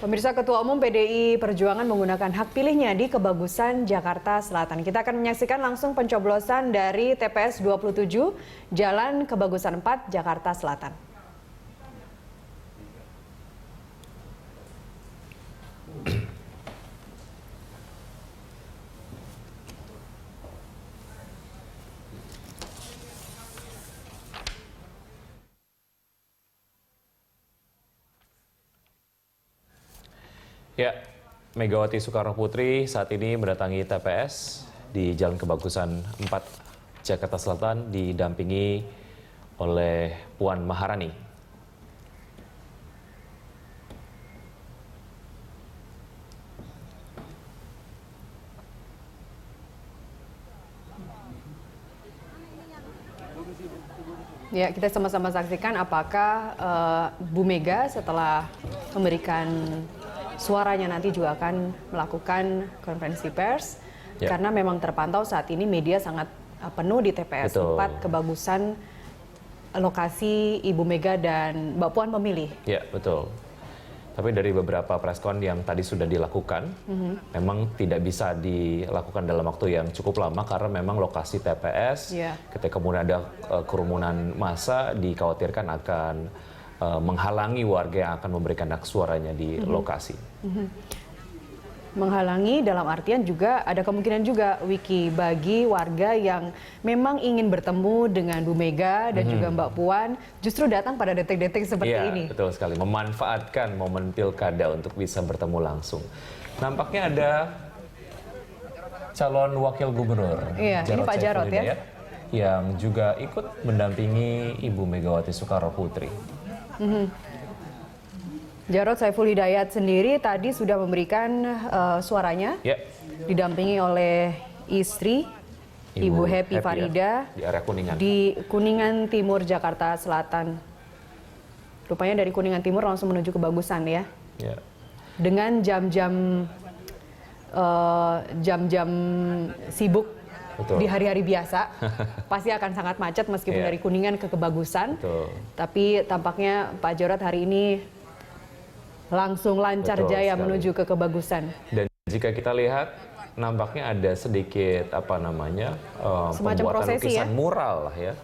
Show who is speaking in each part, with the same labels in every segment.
Speaker 1: Pemirsa, Ketua Umum PDI Perjuangan menggunakan hak pilihnya di Kebagusan, Jakarta Selatan. Kita akan menyaksikan langsung pencoblosan dari TPS 27, Jalan Kebagusan 4, Jakarta Selatan.
Speaker 2: Ya, Megawati Soekarnoputri saat ini mendatangi TPS di Jalan Kebagusan 4, Jakarta Selatan didampingi oleh Puan Maharani.
Speaker 1: Ya, kita sama-sama saksikan apakah Bu Mega setelah memberikan suaranya nanti juga akan melakukan konferensi pers. Ya. Karena memang terpantau saat ini media sangat penuh di TPS 4 Kebagusan, lokasi Ibu Mega dan Mbak Puan memilih.
Speaker 2: Ya, betul. Tapi dari beberapa preskon yang tadi sudah dilakukan, memang tidak bisa dilakukan dalam waktu yang cukup lama karena memang lokasi TPS, ketika kemudian ada kerumunan massa, dikhawatirkan akan menghalangi warga yang akan memberikan hak suaranya di lokasi.
Speaker 1: Menghalangi dalam artian juga ada kemungkinan juga, Wiki, bagi warga yang memang ingin bertemu dengan Bu Mega dan juga Mbak Puan, justru datang pada detik-detik seperti ini.
Speaker 2: Iya, betul sekali. Memanfaatkan momen pilkada untuk bisa bertemu langsung. Nampaknya ada calon wakil gubernur,
Speaker 1: ini Pak Jarod ya,
Speaker 2: yang juga ikut mendampingi Ibu Megawati Soekarnoputri.
Speaker 1: Jarod Saiful Hidayat sendiri tadi sudah memberikan suaranya, didampingi oleh istri Ibu Happy Farida
Speaker 2: di area Kuningan.
Speaker 1: Di Kuningan Timur, Jakarta Selatan. Rupanya dari Kuningan Timur langsung menuju Kebagusan ya. Dengan jam-jam sibuk. Betul. Di hari-hari biasa pasti akan sangat macet meskipun dari Kuningan ke Kebagusan. Tapi tampaknya Pak Jarod hari ini langsung lancar jaya menuju ke Kebagusan.
Speaker 2: Dan jika kita lihat, nampaknya ada sedikit pembuatan lukisan mural lah ya,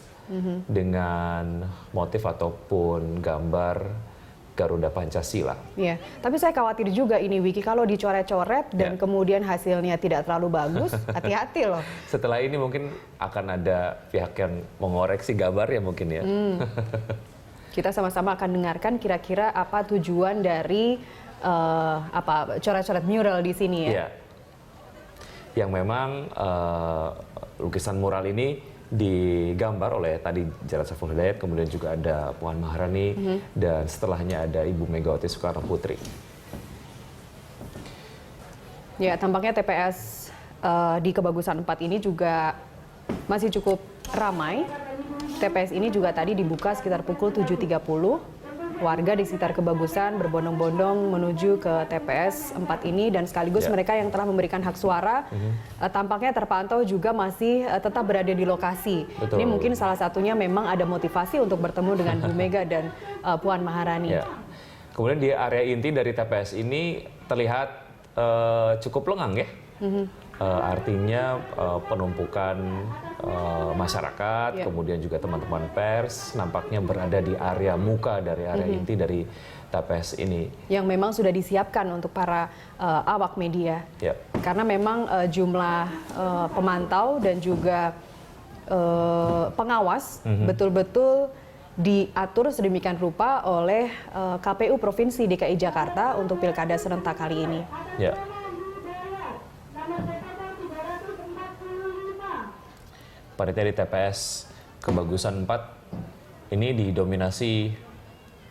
Speaker 2: dengan motif ataupun gambar Garuda Pancasila.
Speaker 1: Iya, tapi saya khawatir juga ini, Wiki, kalau dicoret-coret dan kemudian hasilnya tidak terlalu bagus, hati-hati loh.
Speaker 2: Setelah ini mungkin akan ada pihak yang mengoreksi gambarnya mungkin ya.
Speaker 1: Kita sama-sama akan dengarkan kira-kira apa tujuan dari coret-coret mural di sini ya.
Speaker 2: Yang memang lukisan mural ini digambar oleh tadi Jarod Saiful Hidayat, kemudian juga ada Puan Maharani, dan setelahnya ada Ibu Megawati Soekarnoputri.
Speaker 1: Ya, tampaknya TPS di Kebagusan 4 ini juga masih cukup ramai. TPS ini juga tadi dibuka sekitar pukul 7.30. Warga di sekitar Kebagusan berbondong-bondong menuju ke TPS 4 ini dan sekaligus mereka yang telah memberikan hak suara tampaknya terpantau juga masih tetap berada di lokasi. Ini mungkin salah satunya memang ada motivasi untuk bertemu dengan Bu Mega dan Puan Maharani.
Speaker 2: Kemudian di area inti dari TPS ini terlihat cukup lengang ya. Artinya penumpukan masyarakat, kemudian juga teman-teman pers nampaknya berada di area muka dari area inti dari TPS ini. Yang
Speaker 1: memang sudah disiapkan untuk para awak media. Karena memang jumlah pemantau dan juga pengawas betul-betul diatur sedemikian rupa oleh KPU Provinsi DKI Jakarta untuk Pilkada serentak kali ini.
Speaker 2: Panitia di TPS Kebagusan 4 ini didominasi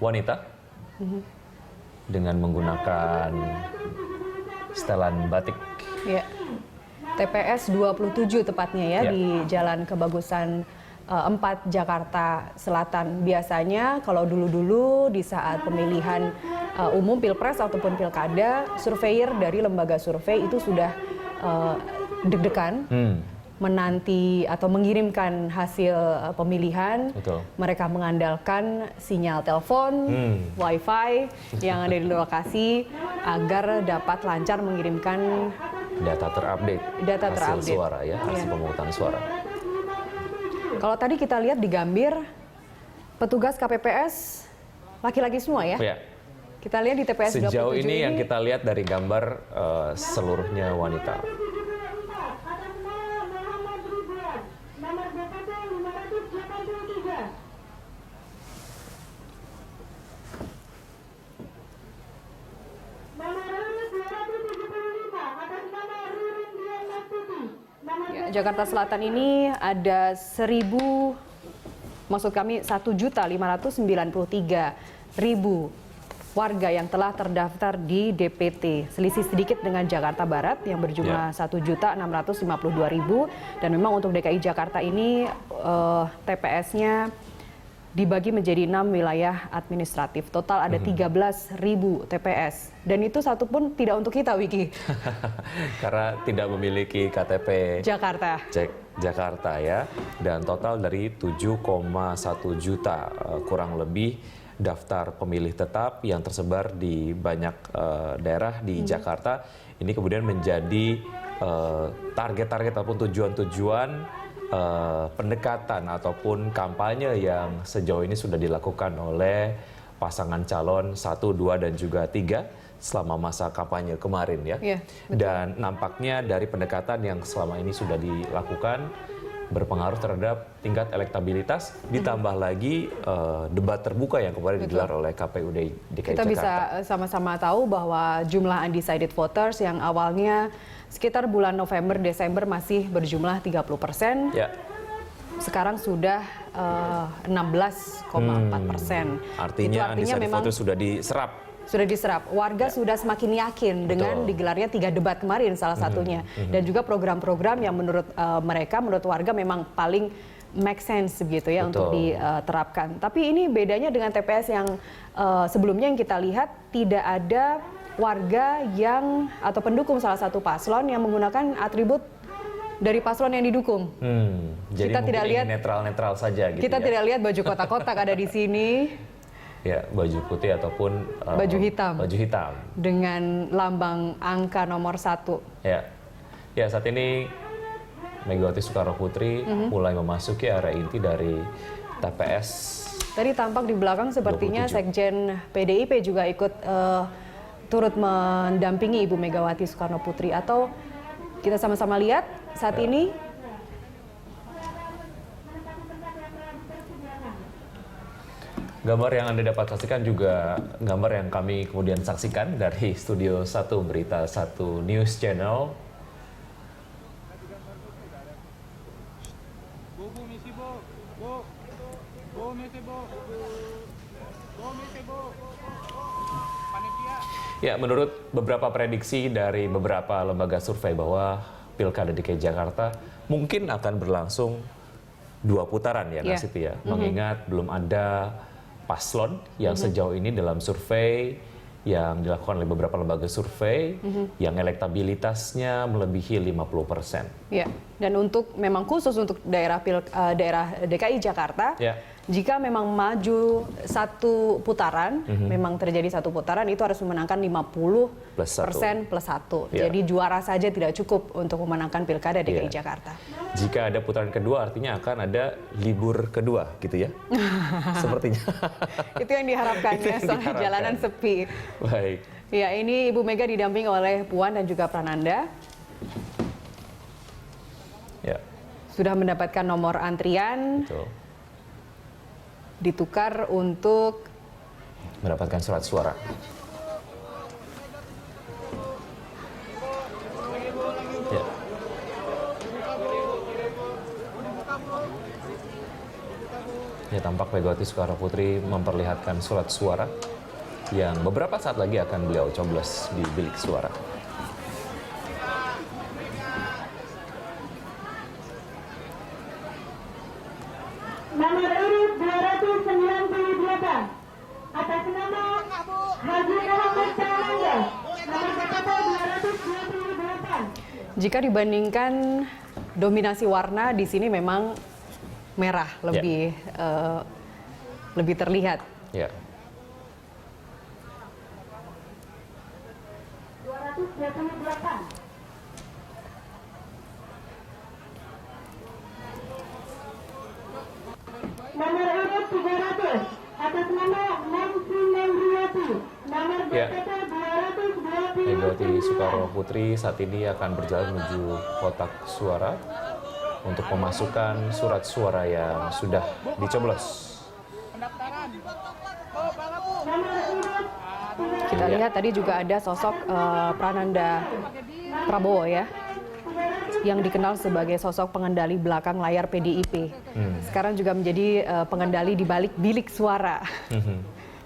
Speaker 2: wanita dengan menggunakan setelan batik.
Speaker 1: TPS 27 tepatnya di Jalan Kebagusan 4 Jakarta Selatan. Biasanya kalau dulu-dulu di saat pemilihan umum Pilpres ataupun Pilkada, surveyor dari lembaga survei itu sudah deg-degan. menanti atau mengirimkan hasil pemilihan,
Speaker 2: Betul.
Speaker 1: mereka mengandalkan sinyal telepon, wifi yang ada di lokasi agar dapat lancar mengirimkan
Speaker 2: Data terupdate, hasil suara ya, hasil pemungutan suara.
Speaker 1: Kalau tadi kita lihat di Gambir, petugas KPPS laki-laki semua ya?
Speaker 2: Ya.
Speaker 1: Kita lihat di TPS 27
Speaker 2: Sejauh ini yang kita lihat dari gambar seluruhnya wanita.
Speaker 1: Ya, Jakarta Selatan ini ada 1.593.000 warga yang telah terdaftar di DPT. Selisih sedikit dengan Jakarta Barat yang berjumlah 1.652.000, dan memang untuk DKI Jakarta ini TPS-nya dibagi menjadi 6 wilayah administratif. Total ada 13.000 TPS. Dan itu satu pun tidak untuk kita, Wiki.
Speaker 2: Karena tidak memiliki KTP
Speaker 1: Jakarta.
Speaker 2: Jakarta ya. Dan total dari 7,1 juta kurang lebih daftar pemilih tetap yang tersebar di banyak daerah di Jakarta. Ini kemudian menjadi target-target ataupun tujuan-tujuan pendekatan ataupun kampanye yang sejauh ini sudah dilakukan oleh pasangan calon 1, 2, dan juga 3 selama masa kampanye kemarin ya.
Speaker 1: Iya,
Speaker 2: dan nampaknya dari pendekatan yang selama ini sudah dilakukan berpengaruh terhadap tingkat elektabilitas, ditambah lagi debat terbuka yang kemarin digelar oleh KPU DKI
Speaker 1: Kita
Speaker 2: Jakarta.
Speaker 1: bisa sama-sama tahu bahwa jumlah undecided voters yang awalnya sekitar bulan November-Desember masih berjumlah 30%,
Speaker 2: Ya.
Speaker 1: sekarang sudah 16,4%.
Speaker 2: Artinya undecided
Speaker 1: memang
Speaker 2: voters sudah diserap.
Speaker 1: sudah diserap. Warga sudah semakin yakin dengan digelarnya 3 debat kemarin salah satunya. Dan juga program-program yang menurut mereka, menurut warga memang paling make sense begitu ya untuk diterapkan. Tapi ini bedanya dengan TPS yang sebelumnya yang kita lihat tidak ada warga yang atau pendukung salah satu paslon yang menggunakan atribut dari paslon yang didukung.
Speaker 2: Jadi
Speaker 1: kita tidak lihat
Speaker 2: netral-netral saja gitu.
Speaker 1: Kita
Speaker 2: ya.
Speaker 1: tidak lihat baju kotak-kotak ada di sini.
Speaker 2: Ya, baju putih ataupun
Speaker 1: Baju hitam.
Speaker 2: Baju hitam.
Speaker 1: Dengan lambang angka nomor 1.
Speaker 2: Ya. Ya, saat ini Megawati Soekarno Putri mulai memasuki area inti dari TPS.
Speaker 1: Tadi tampak di belakang sepertinya
Speaker 2: 27.
Speaker 1: Sekjen PDIP juga ikut turut mendampingi Ibu Megawati Soekarno Putri. Atau kita sama-sama lihat saat ini.
Speaker 2: Gambar yang Anda dapat saksikan juga gambar yang kami kemudian saksikan dari Studio 1 Berita 1 News Channel. Ya, menurut beberapa prediksi dari beberapa lembaga survei bahwa Pilkada DKI Jakarta mungkin akan berlangsung 2 putaran ya, Nasiti ya. Mengingat belum ada paslon yang sejauh ini dalam survei yang dilakukan oleh beberapa lembaga survei yang elektabilitasnya melebihi 50%.
Speaker 1: Ya, dan untuk memang khusus untuk daerah DKI Jakarta, jika memang maju 1 putaran, memang terjadi 1 putaran, itu harus memenangkan 50% plus 1. Jadi juara saja tidak cukup untuk memenangkan Pilkada DKI Jakarta.
Speaker 2: Jika ada putaran kedua, artinya akan ada libur kedua, gitu ya? Sepertinya.
Speaker 1: Itu yang diharapkan ya, soalnya jalanan sepi.
Speaker 2: Baik.
Speaker 1: Ya, ini Ibu Mega didampingi oleh Puan dan juga Prananda.
Speaker 2: Ya.
Speaker 1: Sudah mendapatkan nomor antrian.
Speaker 2: Betul.
Speaker 1: Ditukar untuk
Speaker 2: Mendapatkan surat suara. Ya. Ya, tampak Megawati Soekarno Putri memperlihatkan surat suara yang beberapa saat lagi akan beliau coblos di bilik suara.
Speaker 3: Nomor urut 298 atas nama Haji Muhammad Prananda, nomor KTP 228.
Speaker 1: Jika dibandingkan dominasi warna di sini memang merah lebih terlihat.
Speaker 2: Ya.
Speaker 3: 228. Nomor urut 300 atas nama Nancy Nendriati. Nomor BPT 220.
Speaker 2: Megawati Soekarno Putri saat ini akan berjalan menuju kotak suara untuk memasukkan surat suara yang sudah dicoblos.
Speaker 1: Kita lihat tadi juga ada sosok Prananda Prabowo ya, yang dikenal sebagai sosok pengendali belakang layar PDIP. Sekarang juga menjadi pengendali di balik bilik suara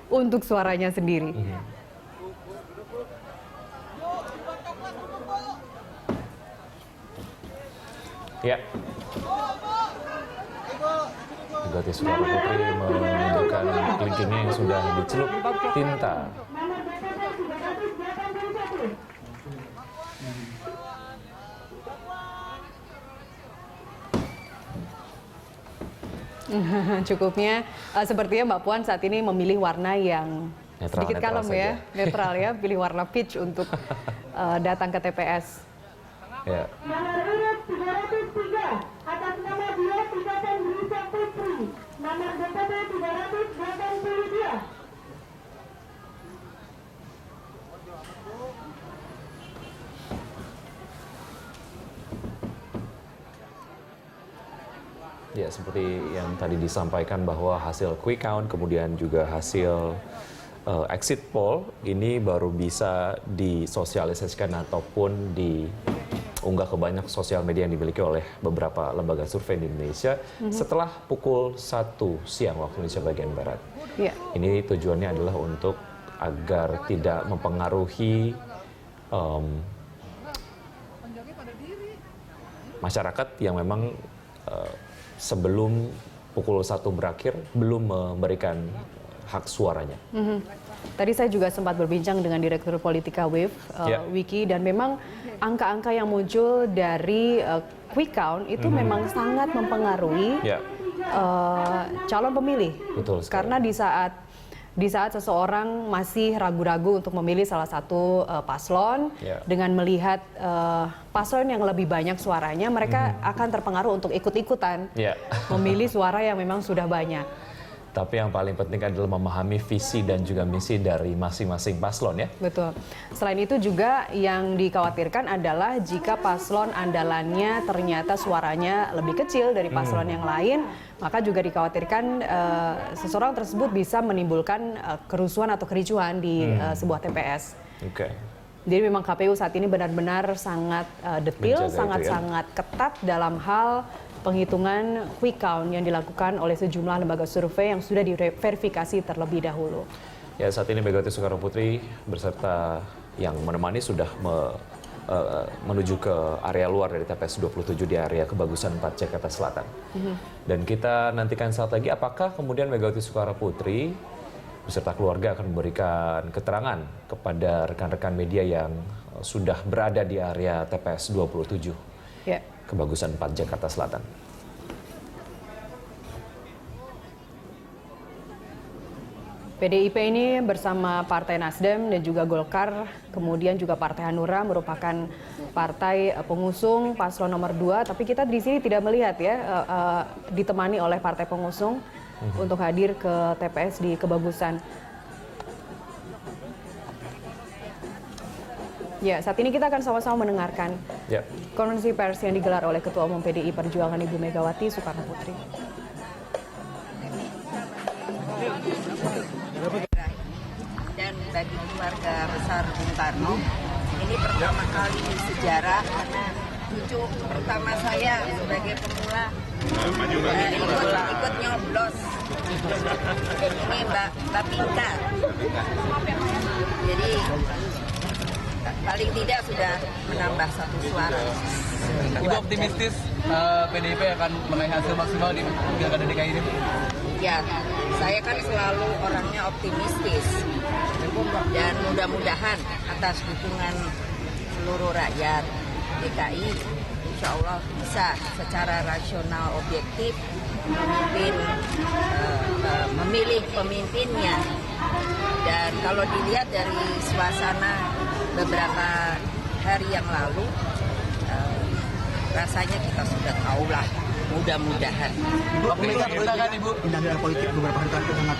Speaker 1: untuk suaranya sendiri.
Speaker 2: Ya. Megawati Soekarno Putri menunjukkan kelingkingnya yang sudah dicelup tinta.
Speaker 3: Nomor BPT 381.
Speaker 1: Cukupnya sepertinya Mbak Puan saat ini memilih warna yang
Speaker 2: Netral,
Speaker 1: sedikit
Speaker 2: netral
Speaker 1: kalem
Speaker 2: saja.
Speaker 1: ya, netral ya, pilih warna peach untuk datang ke TPS.
Speaker 2: Ya.
Speaker 3: Nomor urut 303 atas nama dia Tika Tendrisa Putri. Nomor BPT 382.
Speaker 2: Ya, seperti yang tadi disampaikan bahwa hasil quick count kemudian juga hasil exit poll ini baru bisa disosialisasikan ataupun diunggah ke banyak sosial media yang dimiliki oleh beberapa lembaga survei di Indonesia setelah pukul 1 siang waktu Indonesia bagian Barat.
Speaker 1: Ya.
Speaker 2: Ini tujuannya adalah untuk agar tidak mempengaruhi masyarakat yang memang sebelum pukul 1 berakhir belum memberikan hak suaranya.
Speaker 1: Tadi saya juga sempat berbincang dengan Direktur Politika Wave, Wiki, dan memang angka-angka yang muncul dari quick count itu memang sangat mempengaruhi calon pemilih.
Speaker 2: Betul sekali.
Speaker 1: Karena di saat seseorang masih ragu-ragu untuk memilih salah satu paslon, dengan melihat paslon yang lebih banyak suaranya, mereka akan terpengaruh untuk ikut-ikutan memilih suara yang memang sudah banyak.
Speaker 2: Tapi yang paling penting adalah memahami visi dan juga misi dari masing-masing paslon ya.
Speaker 1: Betul. Selain itu juga yang dikhawatirkan adalah jika paslon andalannya ternyata suaranya lebih kecil dari paslon yang lain, maka juga dikhawatirkan seseorang tersebut bisa menimbulkan kerusuhan atau kericuhan di sebuah TPS.
Speaker 2: Oke.
Speaker 1: Jadi memang KPU saat ini benar-benar sangat detail, sangat-sangat ketat dalam hal penghitungan quick count yang dilakukan oleh sejumlah lembaga survei yang sudah diverifikasi terlebih dahulu.
Speaker 2: Ya, saat ini Megawati Soekarno Putri beserta yang menemani sudah menuju ke area luar dari TPS 27 di area Kebagusan 4 Jakarta Selatan. Dan kita nantikan saat lagi apakah kemudian Megawati Soekarno Putri beserta keluarga akan memberikan keterangan kepada rekan-rekan media yang sudah berada di area TPS 27. Kebagusan 4 Jakarta Selatan.
Speaker 1: PDIP ini bersama Partai Nasdem dan juga Golkar, kemudian juga Partai Hanura merupakan partai pengusung paslon nomor 2, tapi kita di sini tidak melihat ya ditemani oleh partai pengusung untuk hadir ke TPS di Kebagusan. Ya, saat ini kita akan sama-sama mendengarkan konferensi pers yang digelar oleh Ketua Umum PDI Perjuangan Ibu Megawati Soekarno Putri.
Speaker 4: Dan bagi keluarga besar Bung Karno, ini pertama kali di sejarah karena cucu pertama saya sebagai pemula ikut nyoblos. Ini Mbak Pinka. Jadi paling tidak sudah menambah 1 suara.
Speaker 5: Ibu optimistis PDIP akan meraih hasil maksimal di Pilkada DKI ini?
Speaker 4: Ya, saya kan selalu orangnya optimistis dan mudah-mudahan atas dukungan seluruh rakyat DKI, insya insya Allah bisa secara rasional objektif memilih pemimpinnya. Dan kalau dilihat dari suasana beberapa hari yang lalu, rasanya kita sudah tahulah, mudah-mudahan.
Speaker 5: Ibu, kan Ibu?
Speaker 6: Dinamika politik beberapa hari terakhir sangat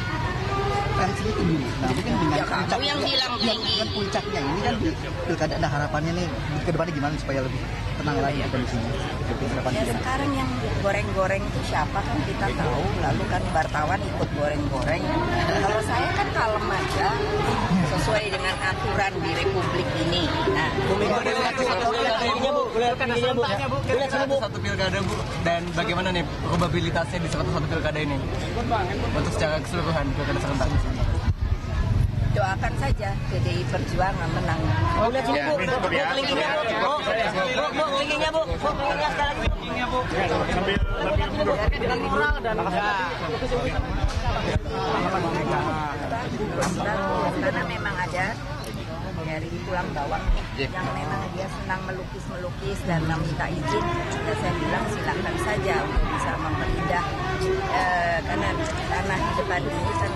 Speaker 6: tensinya tinggi. Nah, mungkin dengan
Speaker 4: Ya, kamu yang bilang tinggi.
Speaker 6: Kan puncaknya ini kan di pilkada, ada harapannya nih ke depannya gimana supaya lebih tenang lagi kondisinya.
Speaker 4: Ya sekarang yang goreng-goreng itu siapa kan kita tahu, lalu kan wartawan ikut goreng-goreng. Kalau saya kan kalem aja, sesuai dengan aturan di Republik ini. Nah,
Speaker 5: satu pilkada Bu, dan bagaimana nih probabilitasnya di 101 pilkada ini untuk secara keseluruhan pilkada serentak?
Speaker 4: doakan saja PDI Perjuangan menang.
Speaker 6: Lihat sini Bu, linkingnya Bu, linkingnya Bu, linkingnya Bu.
Speaker 4: Karena memang ada dari tulang bawang yang memang dia senang melukis dan meminta izin, ya saya bilang silakan saja untuk bisa memperindah karena tanah di depan ini kan